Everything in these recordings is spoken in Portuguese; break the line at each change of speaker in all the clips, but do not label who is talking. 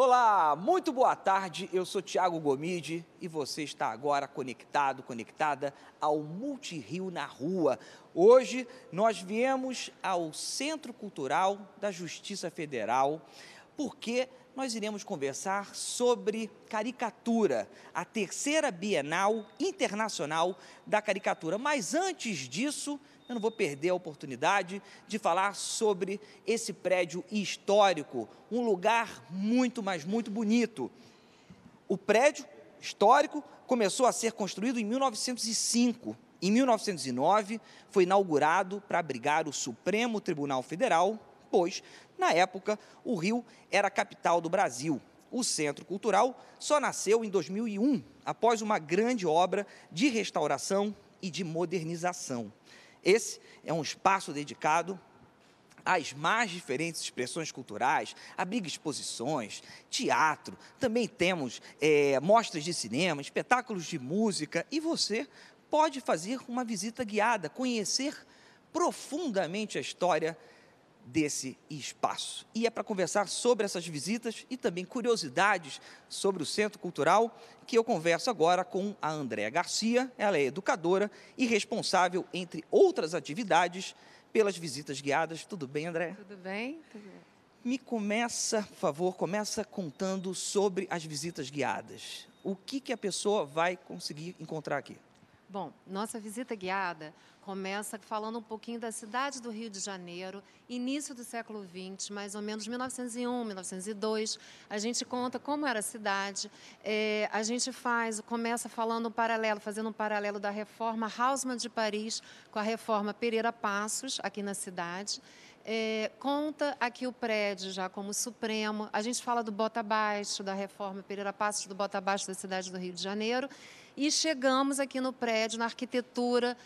Olá, muito boa tarde, eu sou Thiago Gomide e você está agora conectado, conectada ao Multirio na Rua. Hoje nós viemos ao Centro Cultural da Justiça Federal porque nós iremos conversar sobre caricatura, a terceira Bienal Internacional da Caricatura. Mas antes disso, eu não vou perder a oportunidade de falar sobre esse prédio histórico, um lugar muito, mas muito bonito. O prédio histórico começou a ser construído em 1905. Em 1909, foi inaugurado para abrigar o Supremo Tribunal Federal, pois, na época, o Rio era a capital do Brasil. O Centro Cultural só nasceu em 2001, após uma grande obra de restauração e de modernização. Esse é um espaço dedicado às mais diferentes expressões culturais, abriga exposições, teatro, também temos mostras de cinema, espetáculos de música, e você pode fazer uma visita guiada, conhecer profundamente a história desse espaço. E é para conversar sobre essas visitas e também curiosidades sobre o Centro Cultural que eu converso agora com a Andréa Garcia. Ela é educadora e responsável, entre outras atividades, pelas visitas guiadas. Tudo bem, Andréa?
Tudo bem? Tudo bem.
Me começa, por favor, começa contando sobre as visitas guiadas. O que a pessoa vai conseguir encontrar aqui?
Bom, nossa visita guiada começa falando um pouquinho da cidade do Rio de Janeiro, início do século XX, mais ou menos 1901, 1902. A gente conta como era a cidade. A gente começa falando fazendo um paralelo da reforma Haussmann de Paris com a reforma Pereira Passos, aqui na cidade. Conta aqui o prédio já como Supremo. A gente fala do Bota Abaixo, da reforma Pereira Passos, do Bota Abaixo da cidade do Rio de Janeiro. E chegamos aqui no prédio, na arquitetura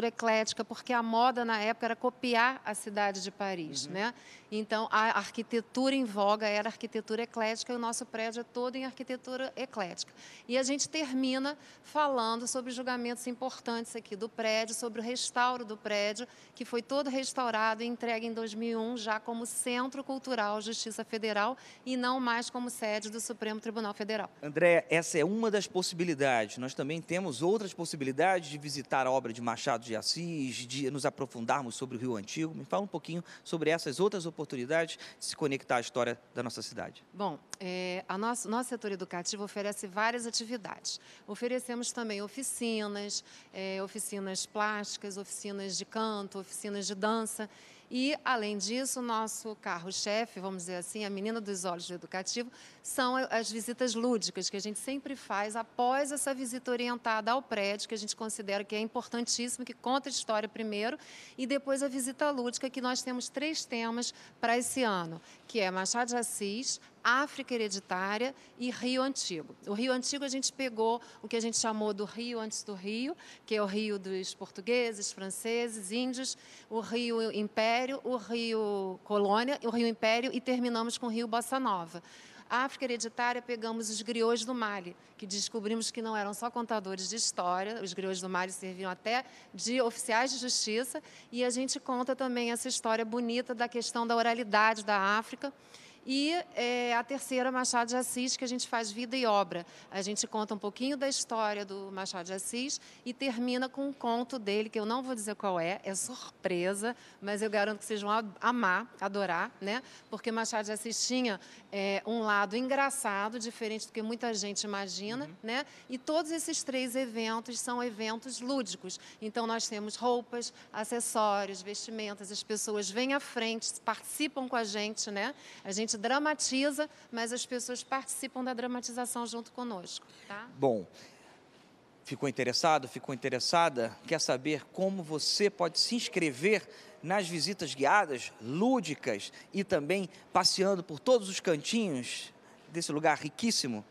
eclética, porque a moda na época era copiar a cidade de Paris, né? Então, a arquitetura em voga era a arquitetura eclética e o nosso prédio é todo em arquitetura eclética. E a gente termina falando sobre julgamentos importantes aqui do prédio, sobre o restauro do prédio, que foi todo restaurado e entregue em 2001 já como Centro Cultural Justiça Federal e não mais como sede do Supremo Tribunal Federal.
Andréa, essa é uma das possibilidades. Nós também temos outras possibilidades de visitar a obra de Machado de Assis, de nos aprofundarmos sobre o Rio Antigo. Me fala um pouquinho sobre essas outras oportunidades de se conectar à história da nossa cidade.
Bom, nosso setor educativo oferece várias atividades. Oferecemos também oficinas plásticas, oficinas de canto, oficinas de dança. E, além disso, o nosso carro-chefe, vamos dizer assim, a menina dos olhos do educativo, são as visitas lúdicas, que a gente sempre faz após essa visita orientada ao prédio, que a gente considera que é importantíssimo, que conta a história primeiro, e depois a visita lúdica, que nós temos 3 temas para esse ano, que é Machado de Assis, África Hereditária e Rio Antigo. O Rio Antigo a gente pegou o que a gente chamou do Rio antes do Rio, que é o Rio dos portugueses, franceses, índios, o Rio Império, o Rio Colônia, o Rio Império e terminamos com o Rio Bossa Nova. A África Hereditária, pegamos os griots do Mali, que descobrimos que não eram só contadores de história, os griots do Mali serviam até de oficiais de justiça, e a gente conta também essa história bonita da questão da oralidade da África. E a terceira, Machado de Assis, que a gente faz vida e obra. A gente conta um pouquinho da história do Machado de Assis e termina com um conto dele, que eu não vou dizer qual é surpresa, mas eu garanto que vocês vão amar, adorar, né? Porque Machado de Assis tinha um lado engraçado, diferente do que muita gente imagina, né? E todos esses 3 eventos são eventos lúdicos. Então, nós temos roupas, acessórios, vestimentas, as pessoas vêm à frente, participam com a gente, né? A gente dramatiza, mas as pessoas participam da dramatização junto conosco. Tá?
Bom, ficou interessado, ficou interessada? Quer saber como você pode se inscrever nas visitas guiadas, lúdicas e também passeando por todos os cantinhos desse lugar riquíssimo?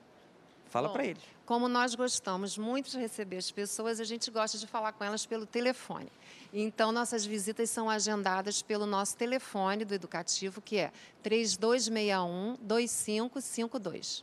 Fala para eles.
Como nós gostamos muito de receber as pessoas, a gente gosta de falar com elas pelo telefone. Então, nossas visitas são agendadas pelo nosso telefone do educativo, que é 3261-2552.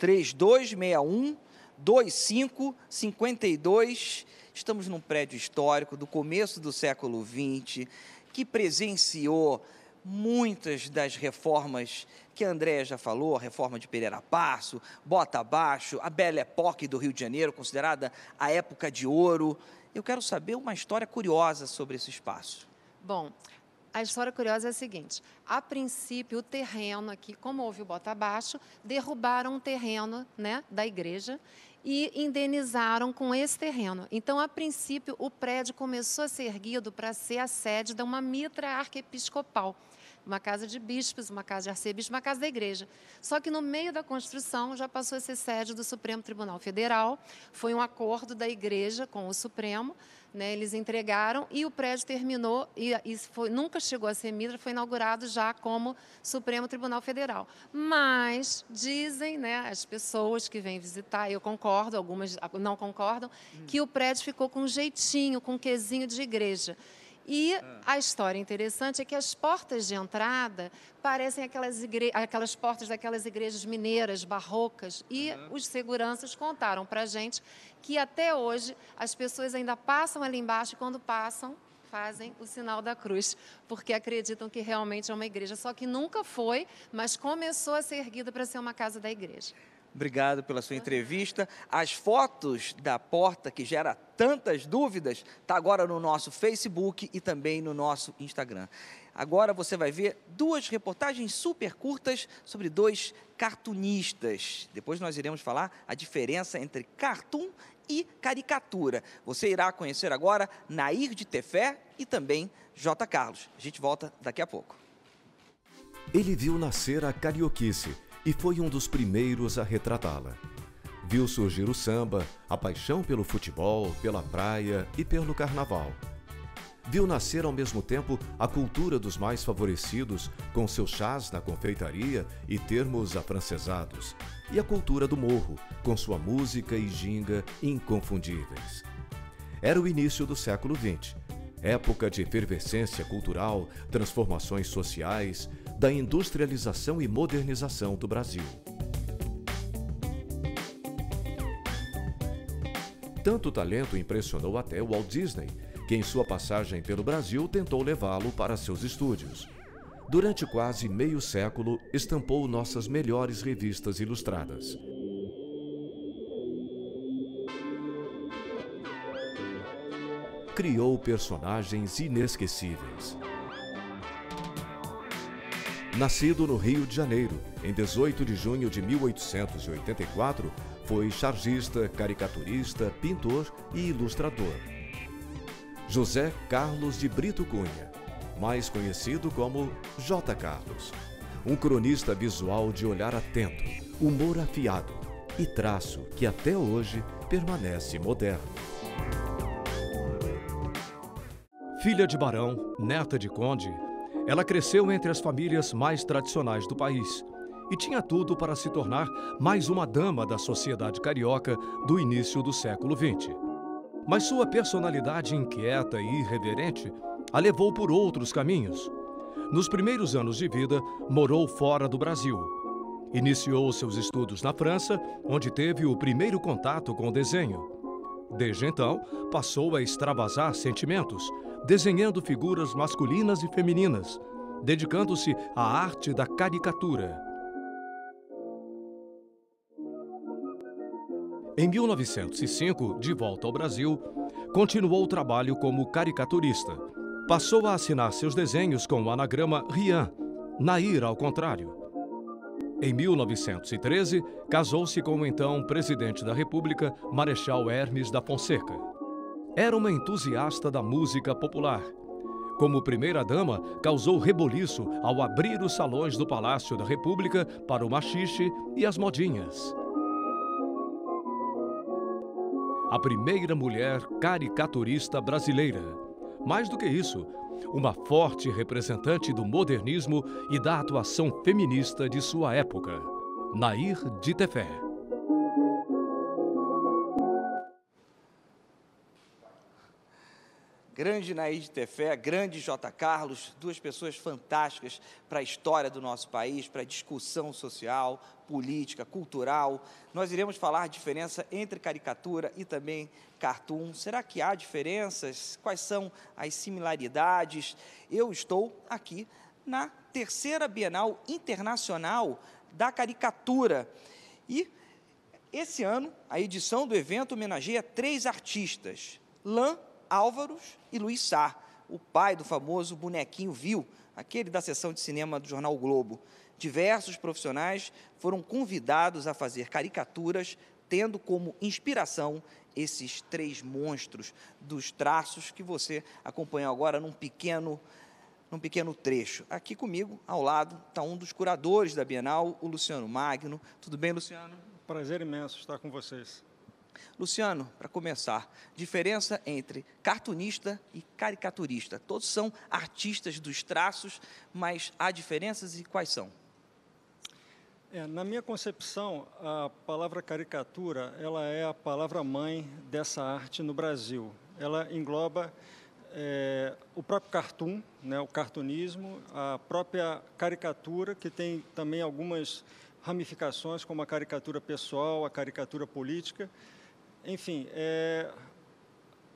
3261-2552. Estamos num prédio histórico do começo do século XX, que presenciou muitas das reformas que a Andréa já falou, a reforma de Pereira Passo, Bota Abaixo, a Belle Époque do Rio de Janeiro, considerada a época de ouro. Eu quero saber uma história curiosa sobre esse espaço.
Bom, a história curiosa é a seguinte: a princípio, o terreno aqui, como houve o Bota Abaixo, derrubaram um terreno, né, da igreja e indenizaram com esse terreno. Então, a princípio, o prédio começou a ser erguido para ser a sede de uma mitra arquiepiscopal, uma casa de bispos, uma casa de arcebispo, uma casa da igreja. Só que no meio da construção já passou a ser sede do Supremo Tribunal Federal, foi um acordo da igreja com o Supremo, né, eles entregaram e o prédio terminou e nunca chegou a ser mitra, foi inaugurado já como Supremo Tribunal Federal. Mas dizem, né, as pessoas que vêm visitar, eu concordo, algumas não concordam, que o prédio ficou com um jeitinho, com um quesinho de igreja. E a história interessante é que as portas de entrada parecem aquelas portas daquelas igrejas mineiras, barrocas. E os seguranças contaram para a gente que até hoje as pessoas ainda passam ali embaixo e quando passam fazem o sinal da cruz, porque acreditam que realmente é uma igreja. Só que nunca foi, mas começou a ser erguida para ser uma casa da igreja.
Obrigado pela sua entrevista. As fotos da porta, que gera tantas dúvidas, está agora no nosso Facebook e também no nosso Instagram. Agora você vai ver duas reportagens super curtas sobre dois cartunistas. Depois nós iremos falar a diferença entre cartoon e caricatura. Você irá conhecer agora Nair de Tefé e também J. Carlos. A gente volta daqui a pouco.
Ele viu nascer a carioquice e foi um dos primeiros a retratá-la. Viu surgir o samba, a paixão pelo futebol, pela praia e pelo carnaval. Viu nascer ao mesmo tempo a cultura dos mais favorecidos, com seus chás na confeitaria e termos afrancesados, e a cultura do morro, com sua música e ginga inconfundíveis. Era o início do século XX, época de efervescência cultural, transformações sociais, da industrialização e modernização do Brasil. Tanto talento impressionou até o Walt Disney, que em sua passagem pelo Brasil tentou levá-lo para seus estúdios. Durante quase meio século, estampou nossas melhores revistas ilustradas. Criou personagens inesquecíveis. Nascido no Rio de Janeiro, em 18 de junho de 1884, foi chargista, caricaturista, pintor e ilustrador. José Carlos de Brito Cunha, mais conhecido como J. Carlos, um cronista visual de olhar atento, humor afiado e traço que até hoje permanece moderno.
Filha de barão, neta de conde, ela cresceu entre as famílias mais tradicionais do país e tinha tudo para se tornar mais uma dama da sociedade carioca do início do século XX. Mas sua personalidade inquieta e irreverente a levou por outros caminhos. Nos primeiros anos de vida, morou fora do Brasil. Iniciou seus estudos na França, onde teve o primeiro contato com o desenho. Desde então, passou a extravasar sentimentos, desenhando figuras masculinas e femininas, dedicando-se à arte da caricatura. Em 1905, de volta ao Brasil, continuou o trabalho como caricaturista. Passou a assinar seus desenhos com o anagrama Rian, Nair ao contrário. Em 1913, casou-se com o então presidente da República, Marechal Hermes da Fonseca. Era uma entusiasta da música popular. Como primeira-dama, causou reboliço ao abrir os salões do Palácio da República para o machixe e as modinhas. A primeira mulher caricaturista brasileira. Mais do que isso, uma forte representante do modernismo e da atuação feminista de sua época, Nair de Tefé.
Grande Nair de Tefé, grande J. Carlos, duas pessoas fantásticas para a história do nosso país, para a discussão social, política, cultural. Nós iremos falar a diferença entre caricatura e também cartoon. Será que há diferenças? Quais são as similaridades? Eu estou aqui na terceira Bienal Internacional da Caricatura. E esse ano, a edição do evento homenageia 3 artistas, Lan, Álvaros e Luiz Sá, o pai do famoso bonequinho Viu, aquele da sessão de cinema do jornal o Globo. Diversos profissionais foram convidados a fazer caricaturas, tendo como inspiração esses 3 monstros dos traços que você acompanhou agora num pequeno trecho. Aqui comigo, ao lado, está um dos curadores da Bienal, o Luciano Magno. Tudo bem, Luciano?
Prazer imenso estar com vocês.
Luciano, para começar, diferença entre cartunista e caricaturista. Todos são artistas dos traços, mas há diferenças e quais são?
Na minha concepção, a palavra caricatura, ela é a palavra-mãe dessa arte no Brasil. Ela engloba o próprio cartoon, né, o cartunismo, a própria caricatura, que tem também algumas ramificações, como a caricatura pessoal, a caricatura política. Enfim,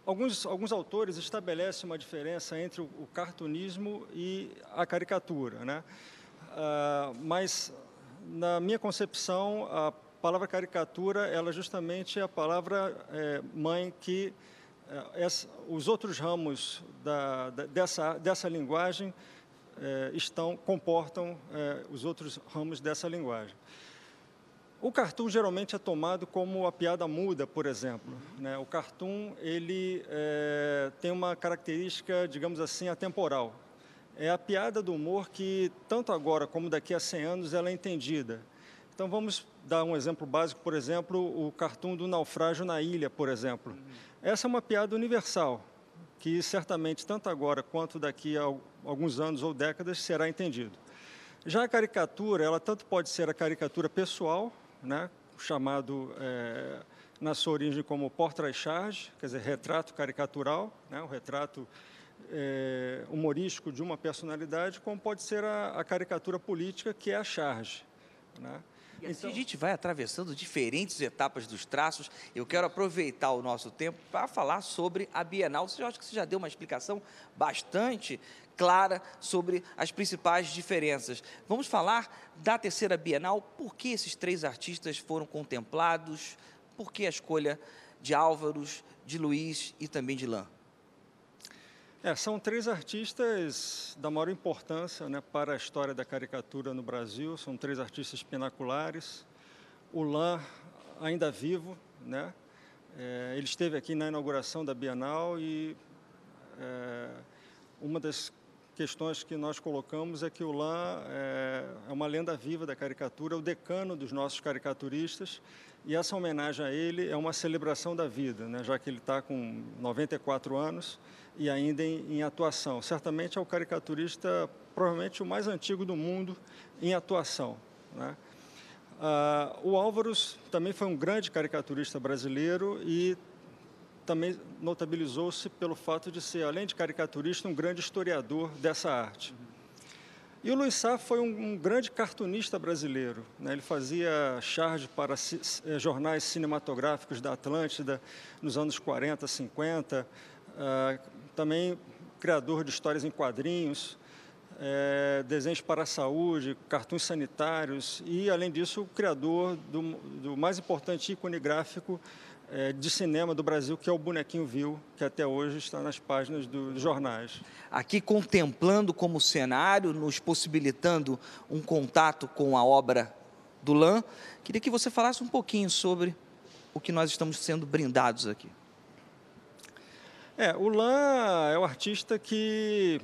alguns autores estabelecem uma diferença entre o cartunismo e a caricatura, né? Mas, na minha concepção, a palavra caricatura, ela justamente é a palavra mãe que os outros ramos dessa linguagem comportam os outros ramos dessa linguagem. O cartoon geralmente é tomado como a piada muda, por exemplo, né? O cartoon ele tem uma característica, digamos assim, atemporal. É a piada do humor que, tanto agora como daqui a 100 anos, ela é entendida. Então, vamos dar um exemplo básico, por exemplo, o cartoon do naufrágio na ilha, por exemplo. Essa é uma piada universal, que certamente, tanto agora quanto daqui a alguns anos ou décadas, será entendido. Já a caricatura, ela tanto pode ser a caricatura pessoal, né, chamado, na sua origem, como portrait-charge, quer dizer, retrato caricatural, né, o retrato humorístico de uma personalidade, como pode ser a caricatura política, que é a charge, né?
E assim a gente vai atravessando diferentes etapas dos traços. Eu quero aproveitar o nosso tempo para falar sobre a Bienal. Eu acho que você já deu uma explicação bastante clara sobre as principais diferenças. Vamos falar da terceira Bienal. Por que esses 3 artistas foram contemplados? Por que a escolha de Álvaros, de Luiz e também de Lan?
São 3 artistas da maior importância, né, para a história da caricatura no Brasil. São 3 artistas pinaculares. O Lan, ainda vivo, né? Ele esteve aqui na inauguração da Bienal e uma das questões que nós colocamos é que o Lan é uma lenda viva da caricatura, o decano dos nossos caricaturistas, e essa homenagem a ele é uma celebração da vida, né, já que ele está com 94 anos e ainda em atuação. Certamente é o caricaturista, provavelmente o mais antigo do mundo em atuação, né? O Álvaros também foi um grande caricaturista brasileiro e também notabilizou-se pelo fato de ser, além de caricaturista, um grande historiador dessa arte. E o Luiz Sá foi um grande cartunista brasileiro, né? Ele fazia charge para jornais cinematográficos da Atlântida nos anos 40, 50, também criador de histórias em quadrinhos, desenhos para a saúde, cartoons sanitários e, além disso, o criador do mais importante ícone gráfico de cinema do Brasil, que é o bonequinho Viu, que até hoje está nas páginas dos jornais.
Aqui contemplando como cenário, nos possibilitando um contato com a obra do Lan, queria que você falasse um pouquinho sobre o que nós estamos sendo brindados aqui.
O Lan é o artista que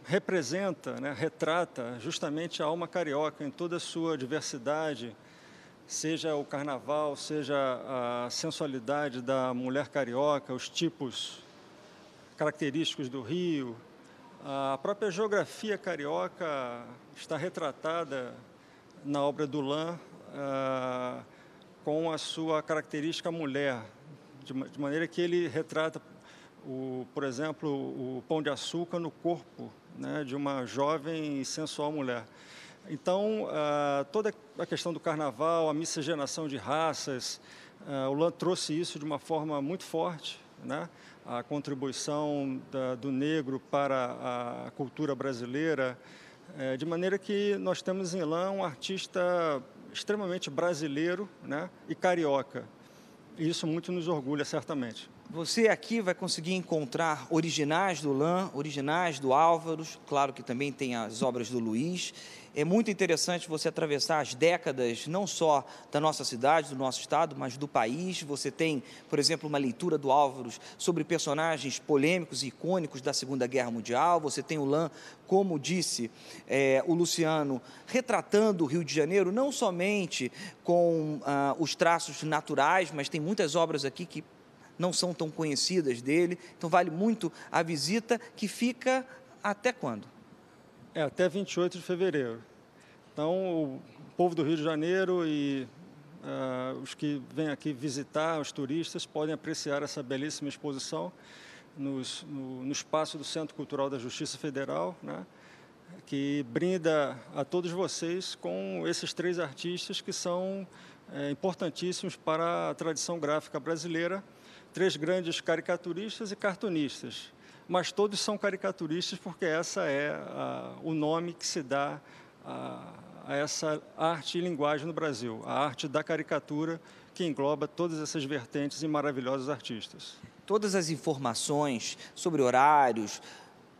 representa, né, retrata justamente a alma carioca em toda a sua diversidade, seja o carnaval, seja a sensualidade da mulher carioca, os tipos característicos do Rio. A própria geografia carioca está retratada na obra do Lan, com a sua característica mulher, de maneira que ele retrata, por exemplo, o pão de açúcar no corpo, né, de uma jovem e sensual mulher. Então, toda a questão do carnaval, a miscigenação de raças, o Lan trouxe isso de uma forma muito forte, né? A contribuição do negro para a cultura brasileira, De maneira que nós temos em lã um artista extremamente brasileiro, né, e carioca. E isso muito nos orgulha, certamente.
Você aqui vai conseguir encontrar originais do lã, originais do Álvaros, claro que também tem as obras do Luiz. É muito interessante você atravessar as décadas, não só da nossa cidade, do nosso estado, mas do país. Você tem, por exemplo, uma leitura do Álvaros sobre personagens polêmicos e icônicos da Segunda Guerra Mundial. Você tem o lã, como disse o Luciano, retratando o Rio de Janeiro, não somente com os traços naturais, mas tem muitas obras aqui que não são tão conhecidas dele. Então, vale muito a visita, que fica até quando?
Até 28 de fevereiro. Então, o povo do Rio de Janeiro e os que vêm aqui visitar, os turistas, podem apreciar essa belíssima exposição no espaço do Centro Cultural da Justiça Federal, né, que brinda a todos vocês com esses 3 artistas que são importantíssimos para a tradição gráfica brasileira, 3 grandes caricaturistas e cartunistas. Mas todos são caricaturistas porque essa é o nome que se dá a essa arte e linguagem no Brasil, a arte da caricatura, que engloba todas essas vertentes e maravilhosos artistas.
Todas as informações sobre horários,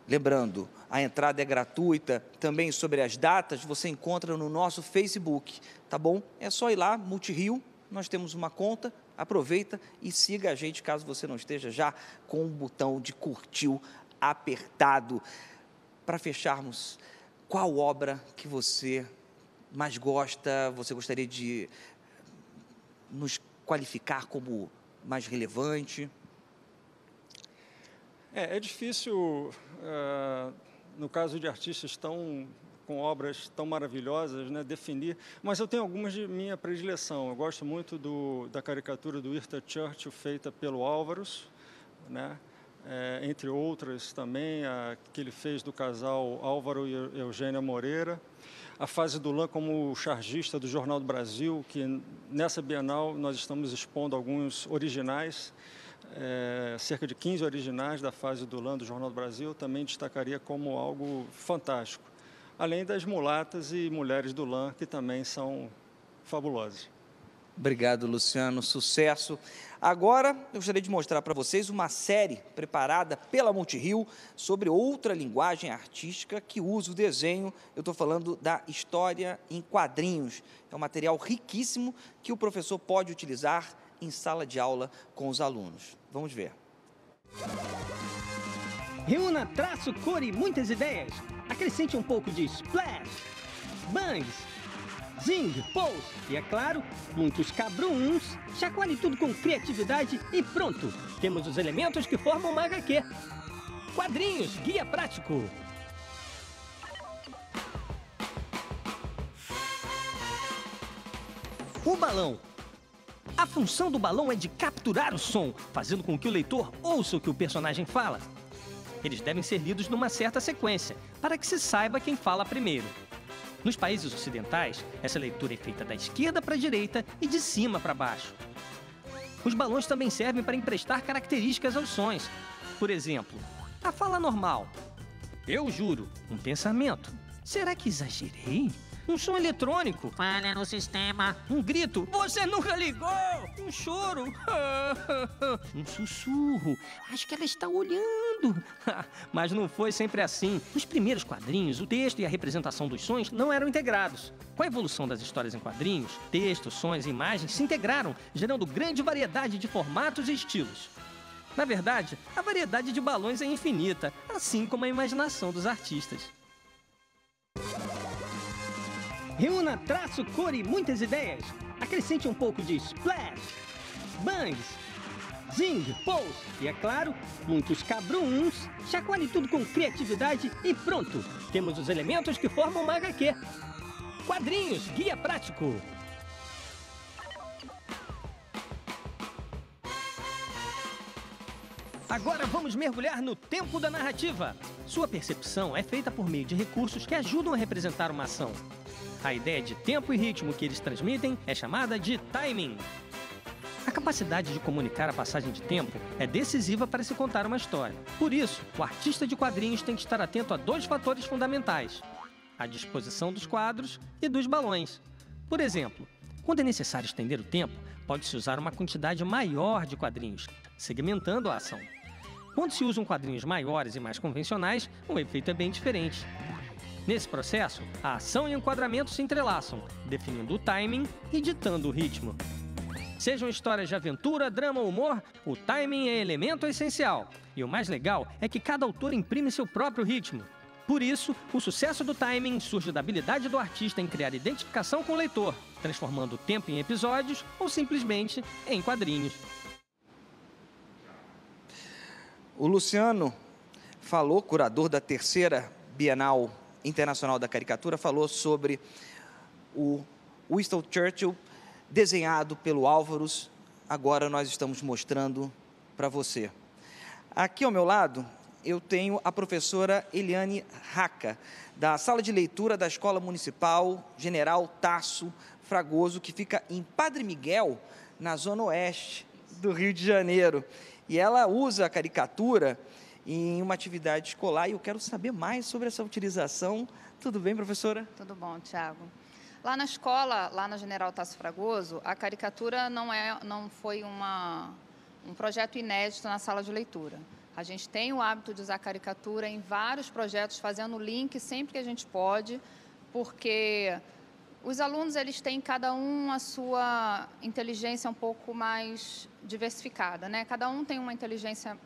lembrando, a entrada é gratuita, também sobre as datas, você encontra no nosso Facebook, tá bom? É só ir lá, Multirio, nós temos uma conta. Aproveita e siga a gente, caso você não esteja já com o botão de curtiu apertado. Para fecharmos, qual obra que você mais gosta, você gostaria de nos qualificar como mais relevante?
É difícil, no caso de artistas com obras tão maravilhosas, né, definir, mas eu tenho algumas de minha predileção. Eu gosto muito da caricatura do Winston Churchill, feita pelo Álvaros, né, entre outras também, a que ele fez do casal Álvaro e Eugênia Moreira. A fase do lã como chargista do Jornal do Brasil, que nessa Bienal nós estamos expondo alguns originais, cerca de 15 originais da fase do lã do Jornal do Brasil, também destacaria como algo fantástico. Além das mulatas e mulheres do lã, que também são fabulosas.
Obrigado, Luciano. Sucesso. Agora, eu gostaria de mostrar para vocês uma série preparada pela Multirio sobre outra linguagem artística que usa o desenho. Eu estou falando da história em quadrinhos. É um material riquíssimo que o professor pode utilizar em sala de aula com os alunos. Vamos ver.
Reúna traço, cor e muitas ideias. Acrescente um pouco de splash, bangs, zing, pose e, é claro, muitos cabruns. Chacoalhe tudo com criatividade e pronto! Temos os elementos que formam uma HQ. Quadrinhos, guia prático. O balão. A função do balão é de capturar o som, fazendo com que o leitor ouça o que o personagem fala. Eles devem ser lidos numa certa sequência, para que se saiba quem fala primeiro. Nos países ocidentais, essa leitura é feita da esquerda para a direita e de cima para baixo. Os balões também servem para emprestar características aos sons. Por exemplo, a fala normal. Eu juro, um pensamento. Será que exagerei? Um som eletrônico.
Falha no sistema.
Um grito. Você nunca ligou! Um choro. Um sussurro. Acho que ela está olhando. Mas não foi sempre assim. Nos primeiros quadrinhos, o texto e a representação dos sons não eram integrados. Com a evolução das histórias em quadrinhos, texto, sons e imagens se integraram, gerando grande variedade de formatos e estilos. Na verdade, a variedade de balões é infinita, assim como a imaginação dos artistas. Reúna traço, cor e muitas ideias. Acrescente um pouco de splash, bangs, zing, pose e, é claro, muitos cabruns. Chacoalhe tudo com criatividade e pronto! Temos os elementos que formam uma HQ. Quadrinhos, guia prático. Agora vamos mergulhar no tempo da narrativa. Sua percepção é feita por meio de recursos que ajudam a representar uma ação. A ideia de tempo e ritmo que eles transmitem é chamada de timing. A capacidade de comunicar a passagem de tempo é decisiva para se contar uma história. Por isso, o artista de quadrinhos tem que estar atento a 2 fatores fundamentais: a disposição dos quadros e dos balões. Por exemplo, quando é necessário estender o tempo, pode-se usar uma quantidade maior de quadrinhos, segmentando a ação. Quando se usam quadrinhos maiores e mais convencionais, o efeito é bem diferente. Nesse processo, a ação e o enquadramento se entrelaçam, definindo o timing e ditando o ritmo. Sejam histórias de aventura, drama ou humor, o timing é elemento essencial. E o mais legal é que cada autor imprime seu próprio ritmo. Por isso, o sucesso do timing surge da habilidade do artista em criar identificação com o leitor, transformando o tempo em episódios ou simplesmente em quadrinhos.
O Luciano falou, curador da 3ª Bienal Internacional da Caricatura, falou sobre o Winston Churchill desenhado pelo Álvaros. Agora nós estamos mostrando para você. Aqui ao meu lado eu tenho a professora Eliane Raca, da Sala de Leitura da Escola Municipal General Tasso Fragoso, que fica em Padre Miguel, na Zona Oeste do Rio de Janeiro. E ela usa a caricatura em uma atividade escolar e eu quero saber mais sobre essa utilização. Tudo bem, professora?
Tudo bom, Tiago. Lá na escola, lá na General Tasso Fragoso, a caricatura não foi um projeto inédito na sala de leitura. A gente tem o hábito de usar caricatura em vários projetos, fazendo link sempre que a gente pode, porque os alunos eles têm cada um a sua inteligência um pouco mais diversificada, né? Cada um tem uma inteligência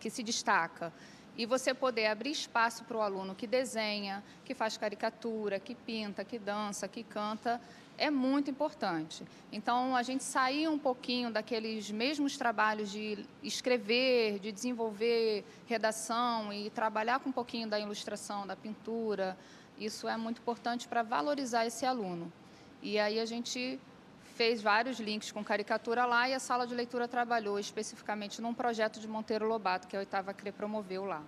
que se destaca. E você poder abrir espaço para o aluno que desenha, que faz caricatura, que pinta, que dança, que canta, é muito importante. Então, a gente sair um pouquinho daqueles mesmos trabalhos de escrever, de desenvolver redação e trabalhar com um pouquinho da ilustração, da pintura, isso é muito importante para valorizar esse aluno. E aí a gente fez vários links com caricatura lá e a sala de leitura trabalhou especificamente num projeto de Monteiro Lobato, que a 8ª CRE promoveu lá.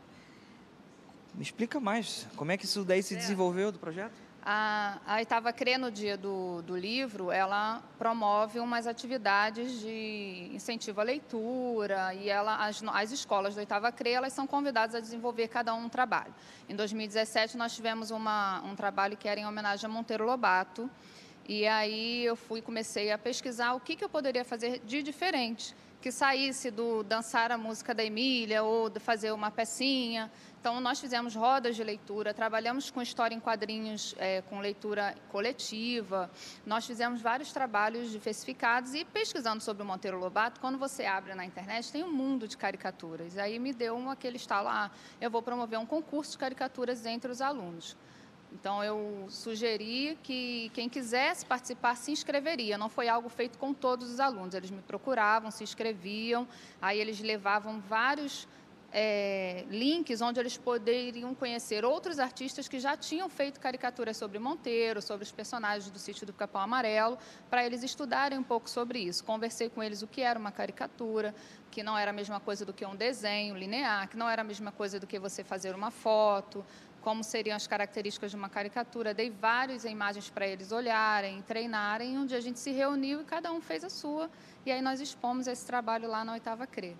Me explica mais, como é que isso daí se desenvolveu do projeto?
A 8ª CRE, no dia do livro, ela promove umas atividades de incentivo à leitura e as escolas da 8ª CRE, elas são convidadas a desenvolver cada um trabalho. Em 2017, nós tivemos um trabalho que era em homenagem a Monteiro Lobato. E aí eu comecei a pesquisar o que eu poderia fazer de diferente, que saísse do dançar a música da Emília ou de fazer uma pecinha. Então, nós fizemos rodas de leitura, trabalhamos com história em quadrinhos, com leitura coletiva. Nós fizemos vários trabalhos diversificados e pesquisando sobre o Monteiro Lobato, quando você abre na internet, tem um mundo de caricaturas. Aí me deu aquele estalo, eu vou promover um concurso de caricaturas entre os alunos. Então, eu sugeri que quem quisesse participar se inscreveria. Não foi algo feito com todos os alunos. Eles me procuravam, se inscreviam, aí eles levavam vários links onde eles poderiam conhecer outros artistas que já tinham feito caricaturas sobre Monteiro, sobre os personagens do Sítio do Capão Amarelo, para eles estudarem um pouco sobre isso. Conversei com eles o que era uma caricatura, que não era a mesma coisa do que um desenho linear, que não era a mesma coisa do que você fazer uma foto, como seriam as características de uma caricatura. Dei várias imagens para eles olharem, treinarem, onde a gente se reuniu e cada um fez a sua. E aí nós expomos esse trabalho lá na 8ª CRE.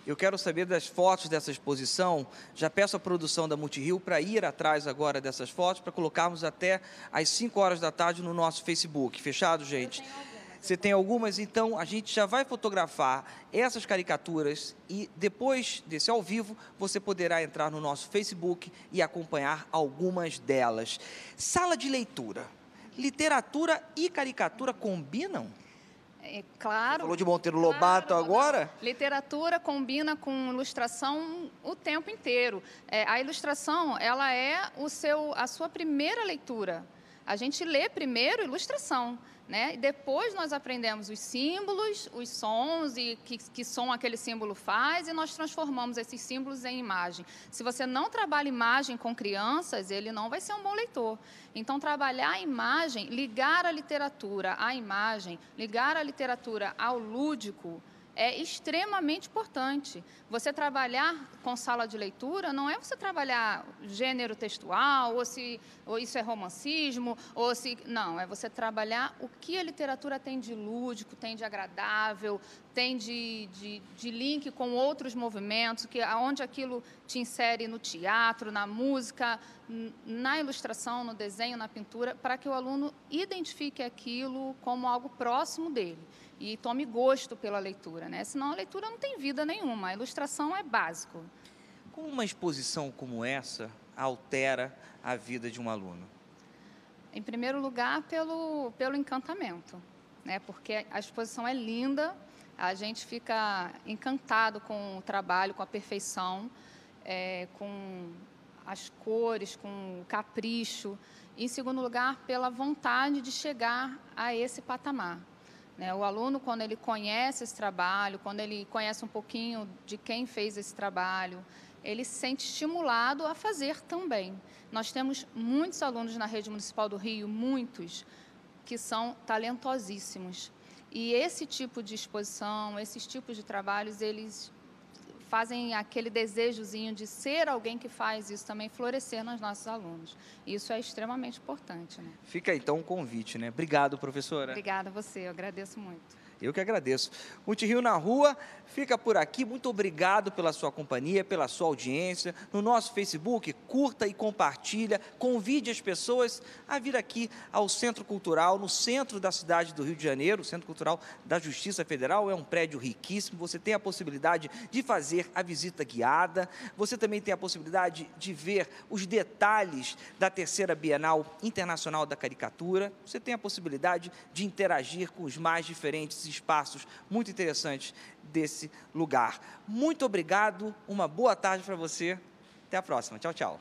Eu quero saber das fotos dessa exposição. Já peço à produção da Multirio para ir atrás agora dessas fotos, para colocarmos até às 5 horas da tarde no nosso Facebook. Fechado, gente? Você tem algumas? Então, a gente já vai fotografar essas caricaturas e depois desse ao vivo, você poderá entrar no nosso Facebook e acompanhar algumas delas. Sala de leitura. Literatura e caricatura combinam?
Claro.
Você falou de Monteiro Lobato agora?
Literatura combina com ilustração o tempo inteiro. A ilustração, ela é a sua primeira leitura. A gente lê primeiro ilustração, né? E depois nós aprendemos os símbolos, os sons e que som aquele símbolo faz e nós transformamos esses símbolos em imagem. Se você não trabalha imagem com crianças, ele não vai ser um bom leitor. Então, trabalhar a imagem, ligar a literatura à imagem, ligar a literatura ao lúdico, é extremamente importante. Você trabalhar com sala de leitura não é você trabalhar gênero textual, ou isso é romancismo, não, é você trabalhar o que a literatura tem de lúdico, tem de agradável, tem de link com outros movimentos, onde aquilo te insere no teatro, na música, na ilustração, no desenho, na pintura, para que o aluno identifique aquilo como algo próximo dele e tome gosto pela leitura, né? Senão a leitura não tem vida nenhuma, a ilustração é básico.
Como uma exposição como essa altera a vida de um aluno?
Em primeiro lugar, pelo encantamento, né? Porque a exposição é linda, a gente fica encantado com o trabalho, com a perfeição, com as cores, com o capricho. Em segundo lugar, pela vontade de chegar a esse patamar. O aluno, quando ele conhece esse trabalho, quando ele conhece um pouquinho de quem fez esse trabalho, ele se sente estimulado a fazer também. Nós temos muitos alunos na rede municipal do Rio, muitos, que são talentosíssimos. E esse tipo de exposição, esses tipos de trabalhos, eles fazem aquele desejozinho de ser alguém que faz isso também florescer nos nossos alunos. Isso é extremamente importante, né?
Fica então um convite, né? Obrigado, professora.
Obrigada a você, eu agradeço muito.
Eu que agradeço. Multirio na Rua fica por aqui. Muito obrigado pela sua companhia, pela sua audiência. No nosso Facebook, curta e compartilha. Convide as pessoas a vir aqui ao Centro Cultural, no centro da cidade do Rio de Janeiro. O Centro Cultural da Justiça Federal é um prédio riquíssimo. Você tem a possibilidade de fazer a visita guiada. Você também tem a possibilidade de ver os detalhes da terceira Bienal Internacional da Caricatura. Você tem a possibilidade de interagir com os mais diferentes espaços muito interessantes desse lugar. Muito obrigado, uma boa tarde para você. Até a próxima. Tchau, tchau.